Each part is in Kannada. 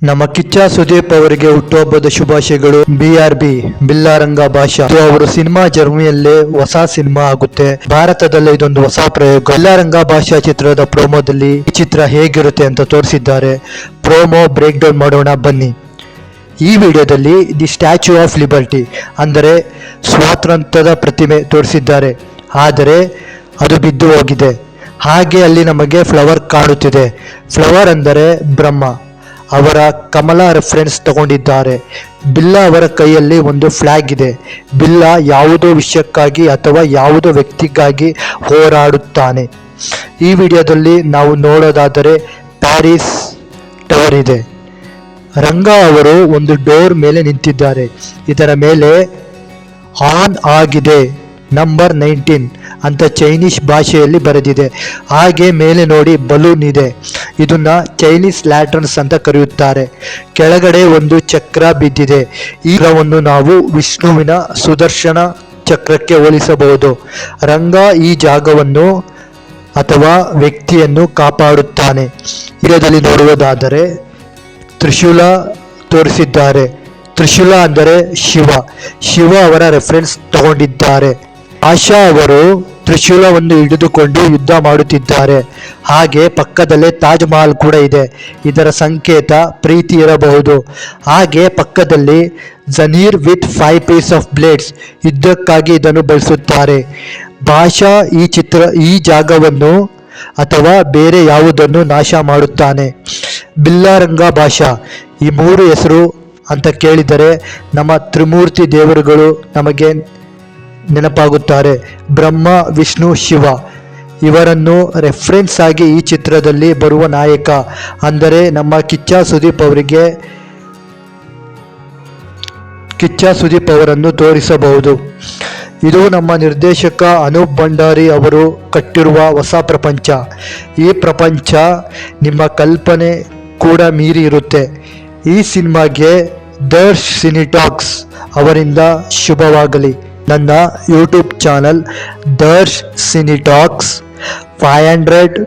ನಮ್ಮ ಕಿಚ್ಚ ಸುದೀಪ್ ಅವರಿಗೆ ಹುಟ್ಟುಹಬ್ಬದ ಶುಭಾಶಯಗಳು. BRB ಬಿಲ್ಲಾರಂಗ ಭಾಷಾ ಅವರು ಸಿನಿಮಾ ಜರ್ಮನಿಯಲ್ಲೇ ಹೊಸ ಸಿನಿಮಾ ಆಗುತ್ತೆ. ಭಾರತದಲ್ಲೇ ಇದೊಂದು ಹೊಸ ಪ್ರಯೋಗ. ಬಿಲ್ಲಾರಂಗ ಭಾಷಾ ಚಿತ್ರದ ಪ್ರೋಮೋದಲ್ಲಿ ಈ ಚಿತ್ರ ಹೇಗಿರುತ್ತೆ ಅಂತ ತೋರಿಸಿದ್ದಾರೆ. ಪ್ರೋಮೋ ಬ್ರೇಕ್ ಡೌನ್ ಮಾಡೋಣ ಬನ್ನಿ. ಈ ವಿಡಿಯೋದಲ್ಲಿ ದಿ ಸ್ಟ್ಯಾಚ್ಯೂ ಆಫ್ ಲಿಬರ್ಟಿ ಅಂದರೆ ಸ್ವಾತಂತ್ರ್ಯದ ಪ್ರತಿಮೆ ತೋರಿಸಿದ್ದಾರೆ. ಆದರೆ ಅದು ಬಿದ್ದು ಹೋಗಿದೆ. ಹಾಗೆ ಅಲ್ಲಿ ನಮಗೆ ಫ್ಲವರ್ ಕಾಣುತ್ತಿದೆ. ಫ್ಲವರ್ ಅಂದರೆ ಬ್ರಹ್ಮ ಅವರ ಕಮಲ ರೆಫರೆನ್ಸ್ ತಗೊಂಡಿದ್ದಾರೆ. ಬಿಲ್ಲಾ ಅವರ ಕೈಯಲ್ಲಿ ಒಂದು ಫ್ಲಾಗ್ ಇದೆ. ಬಿಲ್ಲಾ ಯಾವುದೋ ವಿಷಯಕ್ಕಾಗಿ ಅಥವಾ ಯಾವುದೋ ವ್ಯಕ್ತಿಗಾಗಿ ಹೋರಾಡುತ್ತಾನೆ. ಈ ವಿಡಿಯೋದಲ್ಲಿ ನಾವು ನೋಡೋದಾದರೆ ಪ್ಯಾರಿಸ್ ಟವರ್ ಇದೆ. ರಂಗ ಅವರು ಒಂದು ಡೋರ್ ಮೇಲೆ ನಿಂತಿದ್ದಾರೆ. ಇದರ ಮೇಲೆ ಆನ್ ಆಗಿದೆ ನಂಬರ್ 19 ಅಂತ ಚೈನೀಸ್ ಭಾಷೆಯಲ್ಲಿ ಬರೆದಿದೆ. ಹಾಗೆ ಮೇಲೆ ನೋಡಿ ಬಲೂನ್ ಇದೆ. ಇದನ್ನ ಚೈನೀಸ್ ಲ್ಯಾಟರ್ನ್ಸ್ ಅಂತ ಕರೆಯುತ್ತಾರೆ. ಕೆಳಗಡೆ ಒಂದು ಚಕ್ರ ಬಿದ್ದಿದೆ. ಈ ಚಕ್ರವನ್ನು ನಾವು ವಿಷ್ಣುವಿನ ಸುದರ್ಶನ ಚಕ್ರಕ್ಕೆ ಹೋಲಿಸಬಹುದು. ರಂಗ ಈ ಜಾಗವನ್ನು ಅಥವಾ ವ್ಯಕ್ತಿಯನ್ನು ಕಾಪಾಡುತ್ತಾನೆ. ಇದರಲ್ಲಿ ನೋಡುವುದಾದರೆ ತ್ರಿಶೂಲ ತೋರಿಸಿದ್ದಾರೆ. ತ್ರಿಶೂಲ ಅಂದರೆ ಶಿವ ಅವರ ರೆಫರೆನ್ಸ್ ತಗೊಂಡಿದ್ದಾರೆ. ಆಶಾ ಅವರು ತ್ರಿಶೂಲವನ್ನು ಹಿಡಿದುಕೊಂಡು ಯುದ್ಧ ಮಾಡುತ್ತಿದ್ದಾರೆ. ಹಾಗೆ ಪಕ್ಕದಲ್ಲೇ ತಾಜ್ ಮಹಲ್ ಕೂಡ ಇದೆ. ಇದರ ಸಂಕೇತ ಪ್ರೀತಿ ಇರಬಹುದು. ಹಾಗೆ ಪಕ್ಕದಲ್ಲಿ ಜನೀರ್ ವಿತ್ 5 ಪೀಸ್ ಆಫ್ ಬ್ಲೇಡ್ಸ್ ಯುದ್ಧಕ್ಕಾಗಿ ಇದನ್ನು ಬಳಸುತ್ತಾರೆ. ಭಾಷಾ ಈ ಜಾಗವನ್ನು ಅಥವಾ ಬೇರೆ ಯಾವುದನ್ನು ನಾಶ ಮಾಡುತ್ತಾನೆ. ಬಿಲ್ಲಾರಂಗ ಭಾಷಾ ಈ 3 ಹೆಸರು ಅಂತ ಕೇಳಿದರೆ ನಮ್ಮ ತ್ರಿಮೂರ್ತಿ ದೇವರುಗಳು ನಮಗೆ ನೆನಪಾಗುತ್ತಾರೆ. ಬ್ರಹ್ಮ, ವಿಷ್ಣು, ಶಿವ ಇವರನ್ನು ರೆಫರೆನ್ಸ್ ಆಗಿ ಈ ಚಿತ್ರದಲ್ಲಿ ಬರುವ ನಾಯಕ ಅಂದರೆ ನಮ್ಮ ಕಿಚ್ಚ ಸುದೀಪ್ ಅವರನ್ನು ತೋರಿಸಬಹುದು. ಇದು ನಮ್ಮ ನಿರ್ದೇಶಕ ಅನೂಪ್ ಭಂಡಾರಿ ಅವರು ಕಟ್ಟಿರುವ ಹೊಸ ಪ್ರಪಂಚ. ಈ ಪ್ರಪಂಚ ನಿಮ್ಮ ಕಲ್ಪನೆ ಕೂಡ ಮೀರಿ ಇರುತ್ತೆ. ಈ ಸಿನಿಮಾಗೆ ದರ್ಶ್ ಸಿನಿಟಾಕ್ಸ್ ಅವರಿಂದ ಶುಭವಾಗಲಿ. ನನ್ನ YouTube channel Darsh Cinetalks 500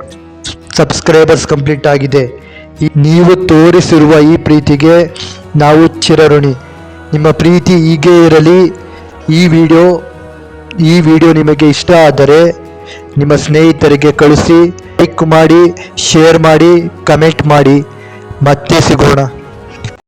subscribers complete ಆಗಿದೆ. ನೀವು ತೋರಿಸಿರುವ ಈ ಪ್ರೀತಿಗೆ ನಾವು ಚಿರಋಣಿ. ನಿಮ್ಮ ಪ್ರೀತಿ ಹೀಗೆ ಇರಲಿ. ಈ ವಿಡಿಯೋ ನಿಮಗೆ ಇಷ್ಟ ಆದರೆ ನಿಮ್ಮ ಸ್ನೇಹಿತರಿಗೆ ಕಳಿಸಿ, ಲೈಕ್ ಮಾಡಿ, ಶೇರ್ ಮಾಡಿ, ಕಮೆಂಟ್ ಮಾಡಿ. ಮತ್ತೆ ಸಿಗೋಣ.